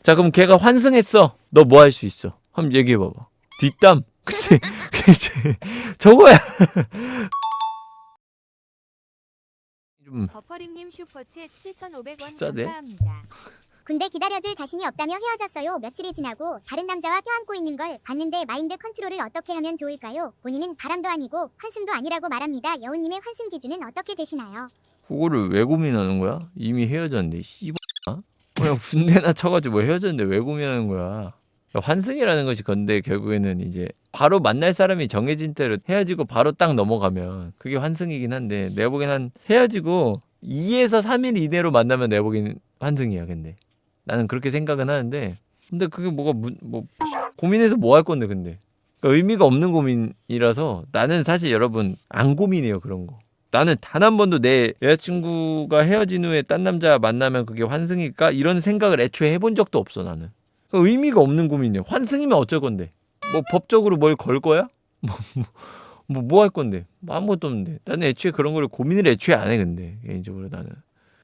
자 그럼 걔가 환승했어. 너 뭐 할 수 있어? 한번 얘기해봐봐. 뒷담. 그치? 그치? 저거야. 좀 버퍼링님 슈퍼챗 7,500원 비싸네? 감사합니다. 군대 기다려줄 자신이 없다며 헤어졌어요. 며칠이 지나고 다른 남자와 껴안고 있는 걸 봤는데 마인드 컨트롤을 어떻게 하면 좋을까요? 본인은 바람도 아니고 환승도 아니라고 말합니다. 여우님의 환승 기준은 어떻게 되시나요? 그거를 왜 고민하는 거야? 이미 헤어졌는데 씨발. 그냥 군대나 쳐가지고 뭐 헤어졌는데 왜 고민하는 거야? 그러니까 환승이라는 것이 건데 결국에는 이제 바로 만날 사람이 정해진 대로 헤어지고 바로 딱 넘어가면 그게 환승이긴 한데 내가 보기엔 한 헤어지고 2에서 3일 이내로 만나면 내가 보기엔 환승이야. 근데 나는 그렇게 생각은 하는데 근데 그게 뭐가 뭐 고민해서 뭐 할 건데 근데 그러니까 의미가 없는 고민이라서 나는 사실 여러분 안 고민해요 그런 거. 나는 단 한 번도 내 여자친구가 헤어진 후에 딴 남자 만나면 그게 환승일까? 이런 생각을 애초에 해본 적도 없어 나는. 그러니까 의미가 없는 고민이야. 환승이면 어쩔 건데? 뭐 법적으로 뭘 걸 거야? 뭐 할 건데? 뭐 아무것도 없는데. 나는 애초에 그런 거를 고민을 애초에 안 해 근데 개인적으로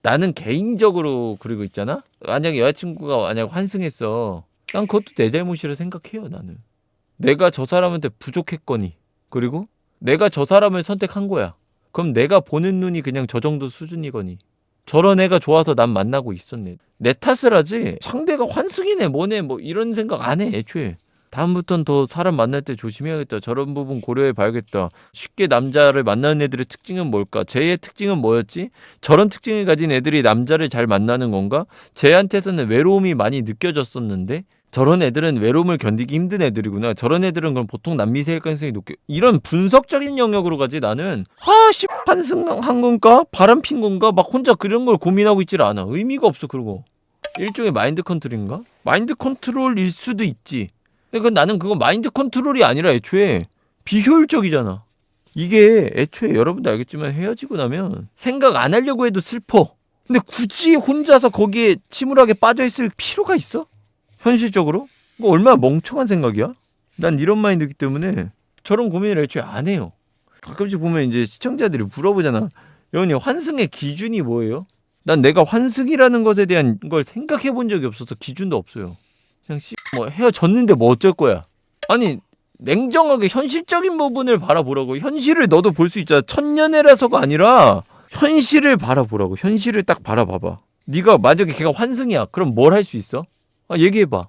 나는 개인적으로 그리고 있잖아? 만약에 여자친구가 만약 환승했어. 난 그것도 내 잘못이라 생각해요 나는. 내가 저 사람한테 부족했거니 그리고 내가 저 사람을 선택한 거야. 그럼 내가 보는 눈이 그냥 저 정도 수준이거니 저런 애가 좋아서 난 만나고 있었네. 내 탓을 하지 상대가 환승이네 뭐네 뭐 이런 생각 안 해 애초에. 다음부턴 더 사람 만날 때 조심해야겠다. 저런 부분 고려해 봐야겠다. 쉽게 남자를 만나는 애들의 특징은 뭘까? 쟤의 특징은 뭐였지? 저런 특징을 가진 애들이 남자를 잘 만나는 건가? 쟤한테서는 외로움이 많이 느껴졌었는데 저런 애들은 외로움을 견디기 힘든 애들이구나. 저런 애들은 그럼 보통 남미세일 가능성이 높게 이런 분석적인 영역으로 가지 나는 하씨 환승한 건가? 바람 핀 건가? 막 혼자 그런 걸 고민하고 있질 않아. 의미가 없어 그러고. 일종의 마인드 컨트롤인가? 마인드 컨트롤일 수도 있지. 근데 나는 그거 마인드 컨트롤이 아니라 애초에 비효율적이잖아. 이게 애초에 여러분도 알겠지만 헤어지고 나면 생각 안 하려고 해도 슬퍼. 근데 굳이 혼자서 거기에 침울하게 빠져있을 필요가 있어? 현실적으로? 이거 얼마나 멍청한 생각이야? 난 이런 마인드이기 때문에 저런 고민을 애초에 안 해요. 가끔씩 보면 이제 시청자들이 물어보잖아. 여러분이 환승의 기준이 뭐예요? 난 내가 환승이라는 것에 대한 걸 생각해 본 적이 없어서 기준도 없어요. 그냥 뭐 헤어졌는데 뭐 어쩔 거야. 아니 냉정하게 현실적인 부분을 바라보라고. 현실을 너도 볼 수 있잖아. 천년애라서가 아니라 현실을 바라보라고. 현실을 딱 바라봐봐. 네가 만약에 걔가 환승이야. 그럼 뭘 할 수 있어? 얘기해봐.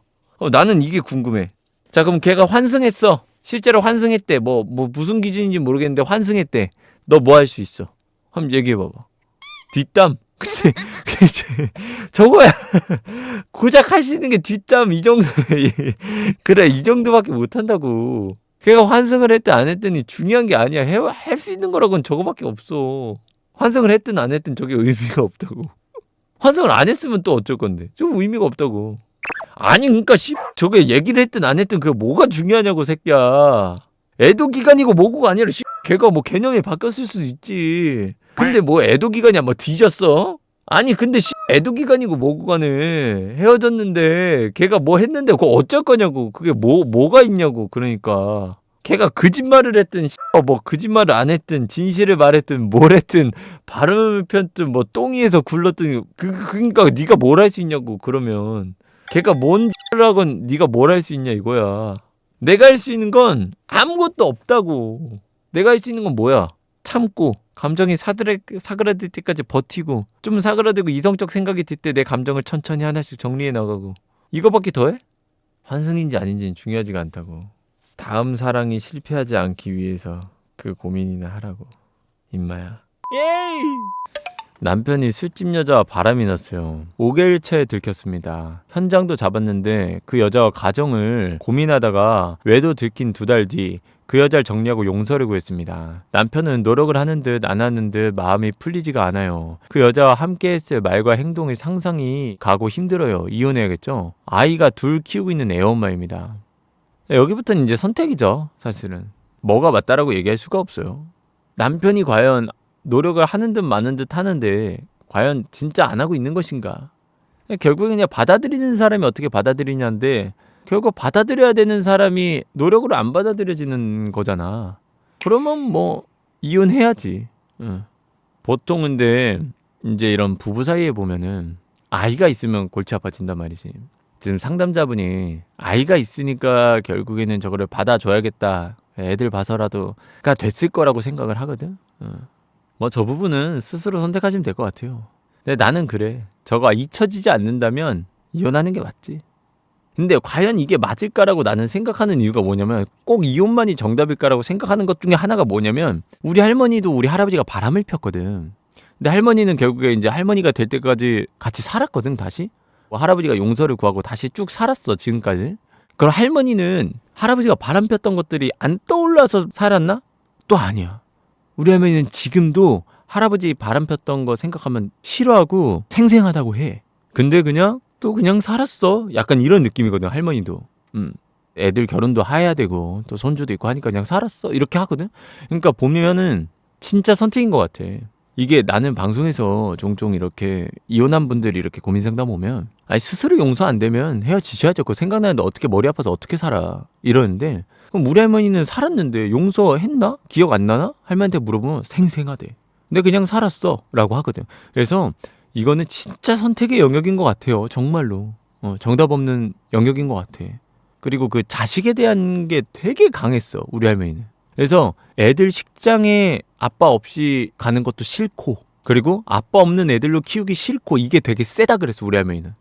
나는 이게 궁금해. 자 그럼 걔가 환승했어. 실제로 환승했대. 뭐 무슨 기준인지 모르겠는데 환승했대. 너 뭐 할 수 있어? 한번 얘기해봐봐. 뒷담. 그치? 그치? 저거야. 고작 할 수 있는 게 뒷담 이 정도. 그래 이 정도밖에 못한다고. 걔가 환승을 했든 안 했든이 중요한 게 아니야. 할 수 있는 거라고는 저거밖에 없어. 환승을 했든 안 했든 저게 의미가 없다고. 환승을 안 했으면 또 어쩔 건데. 저거 의미가 없다고. 아니 그러니까 저게 얘기를 했든 안 했든 그게 뭐가 중요하냐고 새끼야. 애도 기간이고 뭐고가 아니라 걔가 뭐 개념이 바뀌었을 수도 있지. 근데 뭐 애도 기간이야 뭐 뒤졌어? 아니 근데 애도 기간이고 뭐고 간에 헤어졌는데 걔가 뭐 했는데 그거 어쩔 거냐고. 그게 뭐가 있냐고. 그러니까 걔가 거짓말을 했든 뭐 거짓말을 안 했든 진실을 말했든 뭘 했든 발음을 폈든 뭐 똥이에서 굴렀든 그러니까 네가 뭘 할 수 있냐고. 그러면 걔가 뭔 X라건 네가 뭘 할 수 있냐 이거야. 내가 할 수 있는 건 아무것도 없다고. 내가 할 수 있는 건 뭐야? 참고 감정이 사그라들 때까지 버티고 좀 사그라들고 이성적 생각이 들 때 내 감정을 천천히 하나씩 정리해 나가고 이거밖에 더 해? 환승인지 아닌지는 중요하지가 않다고. 다음 사랑이 실패하지 않기 위해서 그 고민이나 하라고 임마야. 예이! 남편이 술집 여자와 바람이 났어요. 5개월차에 들켰습니다. 현장도 잡았는데 그 여자와 가정을 고민하다가 외도 들킨 2달 뒤 그 여자를 정리하고 용서를 구했습니다. 남편은 노력을 하는 듯 안 하는 듯 마음이 풀리지가 않아요. 그 여자와 함께 했을 말과 행동이 상상이 가고 힘들어요. 이혼해야겠죠? 아이가 둘 키우고 있는 애엄마입니다. 여기부터는 이제 선택이죠. 사실은 뭐가 맞다라고 얘기할 수가 없어요. 남편이 과연 노력을 하는 듯 마는 듯 하는데 과연 진짜 안 하고 있는 것인가? 결국엔 그냥 받아들이는 사람이 어떻게 받아들이냐인데 결국 받아들여야 되는 사람이 노력으로 안 받아들여지는 거잖아. 그러면 뭐 이혼해야지. 응. 보통 근데 이제 이런 부부 사이에 보면은 아이가 있으면 골치 아파진단 말이지. 지금 상담자분이 아이가 있으니까 결국에는 저거를 받아줘야겠다. 애들 봐서라도가 됐을 거라고 생각을 하거든. 뭐 저 부분은 스스로 선택하시면 될 것 같아요. 근데 나는 그래. 저거 잊혀지지 않는다면 이혼하는 게 맞지. 근데 과연 이게 맞을까라고 나는 생각하는 이유가 뭐냐면 꼭 이혼만이 정답일까라고 생각하는 것 중에 하나가 뭐냐면 우리 할머니도 우리 할아버지가 바람을 폈거든. 근데 할머니는 결국에 이제 할머니가 될 때까지 같이 살았거든. 다시 뭐 할아버지가 용서를 구하고 다시 쭉 살았어 지금까지. 그럼 할머니는 할아버지가 바람 폈던 것들이 안 떠올라서 살았나? 또 아니야. 우리 할머니는 지금도 할아버지 바람 폈던 거 생각하면 싫어하고 생생하다고 해. 근데 그냥 또 그냥 살았어. 약간 이런 느낌이거든 할머니도. 애들 결혼도 해야 되고 또 손주도 있고 하니까 그냥 살았어. 이렇게 하거든. 그러니까 보면은 진짜 선택인 것 같아. 이게 나는 방송에서 종종 이렇게 이혼한 분들이 이렇게 고민 상담 오면 아니 스스로 용서 안 되면 헤어지셔야죠. 그거 생각나는데 어떻게 머리 아파서 어떻게 살아 이러는데 그럼 우리 할머니는 살았는데 용서했나? 기억 안 나나? 할머니한테 물어보면 생생하대. 근데 그냥 살았어 라고 하거든. 그래서 이거는 진짜 선택의 영역인 것 같아요. 정말로 정답 없는 영역인 것 같아. 그리고 그 자식에 대한 게 되게 강했어 우리 할머니는. 그래서 애들 식장에 아빠 없이 가는 것도 싫고 그리고 아빠 없는 애들로 키우기 싫고 이게 되게 세다 그랬어 우리 할머니는.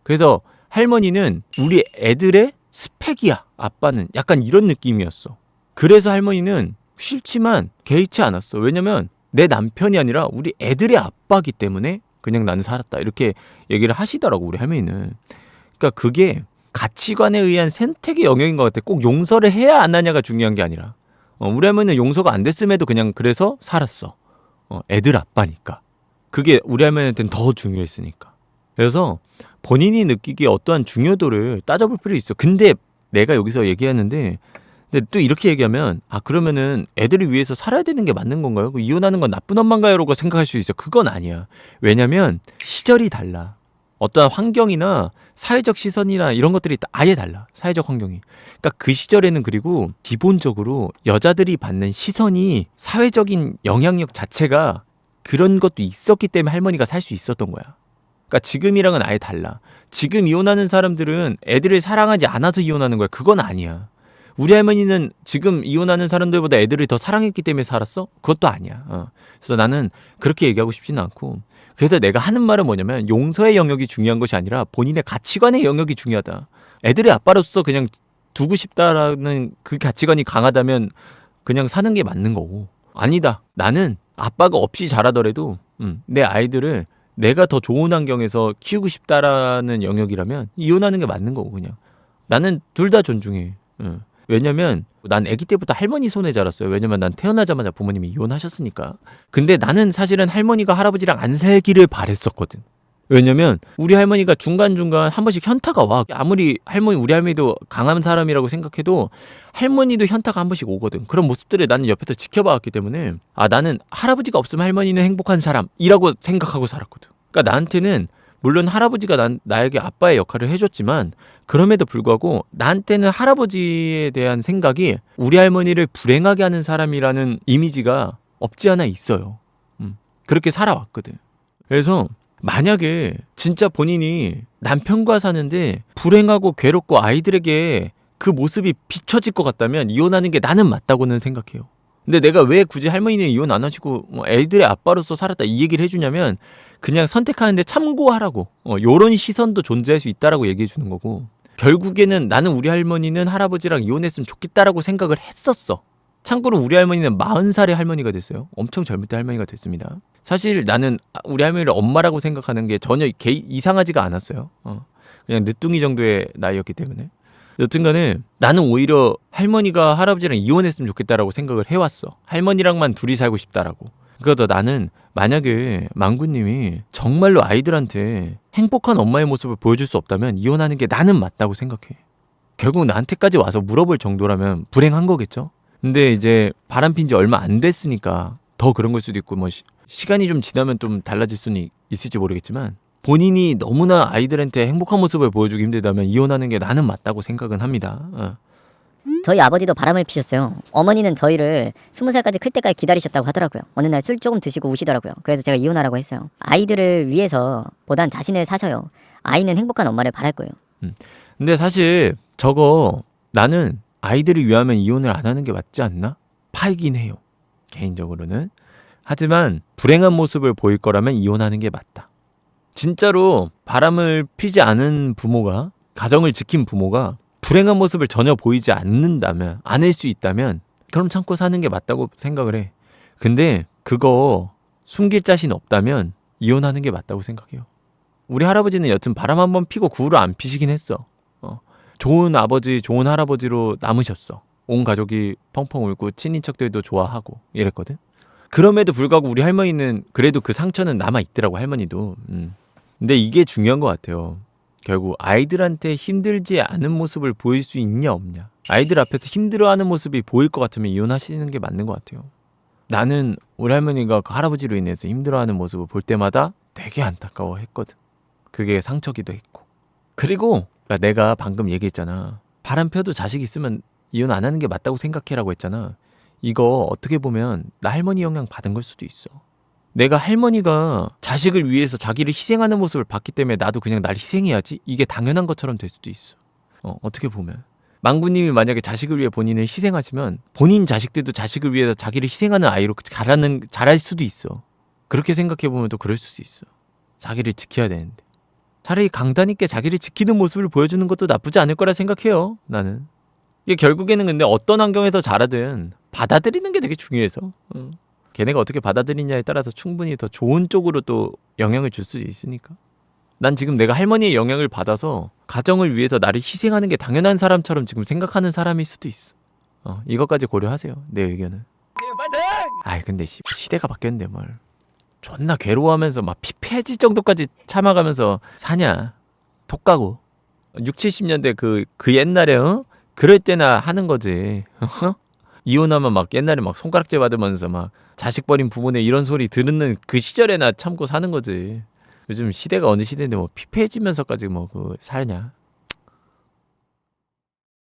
그래서 할머니는 우리 애들의 스펙이야 아빠는. 약간 이런 느낌이었어. 그래서 할머니는 싫지만 개의치 않았어. 왜냐면 내 남편이 아니라 우리 애들의 아빠기 때문에 그냥 나는 살았다 이렇게 얘기를 하시더라고 우리 할머니는. 그러니까 그게 가치관에 의한 선택의 영역인 것 같아. 꼭 용서를 해야 안 하냐가 중요한 게 아니라 우리 할머니는 용서가 안 됐음에도 그냥 그래서 살았어. 애들 아빠니까. 그게 우리 할머니한테는 더 중요했으니까. 그래서 본인이 느끼기에 어떠한 중요도를 따져볼 필요 있어. 근데 내가 여기서 얘기하는데 근데 또 이렇게 얘기하면 그러면은 애들을 위해서 살아야 되는 게 맞는 건가요? 이혼하는 건 나쁜 엄마인가요? 라고 생각할 수 있어. 그건 아니야. 왜냐면 시절이 달라. 어떠한 환경이나 사회적 시선이나 이런 것들이 아예 달라. 사회적 환경이. 그러니까 그 시절에는 그리고 기본적으로 여자들이 받는 시선이 사회적인 영향력 자체가 그런 것도 있었기 때문에 할머니가 살 수 있었던 거야. 그러니까 지금이랑은 아예 달라. 지금 이혼하는 사람들은 애들을 사랑하지 않아서 이혼하는 거야. 그건 아니야. 우리 할머니는 지금 이혼하는 사람들보다 애들을 더 사랑했기 때문에 살았어? 그것도 아니야. 그래서 나는 그렇게 얘기하고 싶지는 않고 그래서 내가 하는 말은 뭐냐면 용서의 영역이 중요한 것이 아니라 본인의 가치관의 영역이 중요하다. 애들의 아빠로서 그냥 두고 싶다라는 그 가치관이 강하다면 그냥 사는 게 맞는 거고 아니다. 나는 아빠가 없이 자라더라도 내 아이들을 내가 더 좋은 환경에서 키우고 싶다라는 영역이라면 이혼하는 게 맞는 거고 그냥 나는 둘 다 존중해. 왜냐면 난 아기 때부터 할머니 손에 자랐어요. 왜냐면 난 태어나자마자 부모님이 이혼하셨으니까. 근데 나는 사실은 할머니가 할아버지랑 안 살기를 바랬었거든. 왜냐면 우리 할머니가 중간중간 한 번씩 현타가 와. 아무리 우리 할머니도 강한 사람이라고 생각해도 할머니도 현타가 한 번씩 오거든. 그런 모습들을 나는 옆에서 지켜봐왔기 때문에 나는 할아버지가 없으면 할머니는 행복한 사람이라고 생각하고 살았거든. 그러니까 나한테는 물론 할아버지가 나에게 아빠의 역할을 해줬지만 그럼에도 불구하고 나한테는 할아버지에 대한 생각이 우리 할머니를 불행하게 하는 사람이라는 이미지가 없지 않아 있어요. 그렇게 살아왔거든. 그래서 만약에 진짜 본인이 남편과 사는데 불행하고 괴롭고 아이들에게 그 모습이 비춰질 것 같다면 이혼하는 게 나는 맞다고는 생각해요. 근데 내가 왜 굳이 할머니는 이혼 안 하시고 애들의 아빠로서 살았다 이 얘기를 해주냐면 그냥 선택하는데 참고하라고 요런 시선도 존재할 수 있다라고 얘기해 주는 거고 결국에는 나는 우리 할머니는 할아버지랑 이혼했으면 좋겠다라고 생각을 했었어. 참고로 우리 할머니는 40살의 할머니가 됐어요. 엄청 젊을 때 할머니가 됐습니다. 사실 나는 우리 할머니를 엄마라고 생각하는 게 전혀 이상하지가 않았어요. 그냥 늦둥이 정도의 나이였기 때문에. 여튼간에 나는 오히려 할머니가 할아버지랑 이혼했으면 좋겠다라고 생각을 해왔어. 할머니랑만 둘이 살고 싶다라고. 그러다 나는 만약에 망구님이 정말로 아이들한테 행복한 엄마의 모습을 보여줄 수 없다면 이혼하는 게 나는 맞다고 생각해. 결국 나한테까지 와서 물어볼 정도라면 불행한 거겠죠. 근데 이제 바람핀 지 얼마 안 됐으니까 더 그런 걸 수도 있고 시간이 좀 지나면 좀 달라질 수는 있을지 모르겠지만 본인이 너무나 아이들한테 행복한 모습을 보여주기 힘들다면 이혼하는 게 나는 맞다고 생각은 합니다. 저희 아버지도 바람을 피셨어요. 어머니는 저희를 20살까지 클 때까지 기다리셨다고 하더라고요. 어느 날 술 조금 드시고 우시더라고요. 그래서 제가 이혼하라고 했어요. 아이들을 위해서 보단 자신을 사셔요. 아이는 행복한 엄마를 바랄 거예요. 근데 사실 저거 나는 아이들을 위하면 이혼을 안 하는 게 맞지 않나? 파이긴 해요. 개인적으로는. 하지만 불행한 모습을 보일 거라면 이혼하는 게 맞다. 진짜로 바람을 피지 않은 부모가, 가정을 지킨 부모가 불행한 모습을 전혀 보이지 않는다면, 않을 수 있다면 그럼 참고 사는 게 맞다고 생각을 해. 근데 그거 숨길 자신 없다면 이혼하는 게 맞다고 생각해요. 우리 할아버지는 여튼 바람 한번 피고 그 후로 안 피시긴 했어. 좋은 아버지, 좋은 할아버지로 남으셨어. 온 가족이 펑펑 울고 친인척들도 좋아하고 이랬거든. 그럼에도 불구하고 우리 할머니는 그래도 그 상처는 남아있더라고, 할머니도. 근데 이게 중요한 것 같아요. 결국 아이들한테 힘들지 않은 모습을 보일 수 있냐 없냐. 아이들 앞에서 힘들어하는 모습이 보일 것 같으면 이혼하시는 게 맞는 것 같아요. 나는 우리 할머니가 그 할아버지로 인해서 힘들어하는 모습을 볼 때마다 되게 안타까워했거든. 그게 상처기도 했고. 그리고 내가 방금 얘기했잖아. 바람 펴도 자식 있으면 이혼 안 하는 게 맞다고 생각해라고 했잖아. 이거 어떻게 보면 나 할머니 영향 받은 걸 수도 있어. 내가 할머니가 자식을 위해서 자기를 희생하는 모습을 봤기 때문에 나도 그냥 날 희생해야지, 이게 당연한 것처럼 될 수도 있어. 어떻게 보면 망구님이 만약에 자식을 위해 본인을 희생하시면 본인 자식들도 자식을 위해서 자기를 희생하는 아이로 자랄 수도 있어. 그렇게 생각해보면 또 그럴 수도 있어. 자기를 지켜야 되는데 차라리 강단 있게 자기를 지키는 모습을 보여주는 것도 나쁘지 않을 거라 생각해요. 나는 이게 결국에는 근데 어떤 환경에서 자라든 받아들이는 게 되게 중요해서 걔네가 어떻게 받아들이냐에 따라서 충분히 더 좋은 쪽으로 또 영향을 줄 수 있으니까. 난 지금 내가 할머니의 영향을 받아서 가정을 위해서 나를 희생하는 게 당연한 사람처럼 지금 생각하는 사람일 수도 있어. 이것까지 고려하세요. 내 의견은. 아이 근데 시대가 바뀌었는데 뭘 존나 괴로워하면서 막 피폐해질 정도까지 참아가면서 사냐. 톡 까고 6, 70년대 그 옛날에 그럴 때나 하는 거지. 이혼하면 막 옛날에 막 손가락질 받으면서 막 자식 버린 부모네 이런 소리 듣는 그 시절에나 참고 사는 거지. 요즘 시대가 어느 시대인데 뭐 피폐해지면서까지 뭐 그 살냐.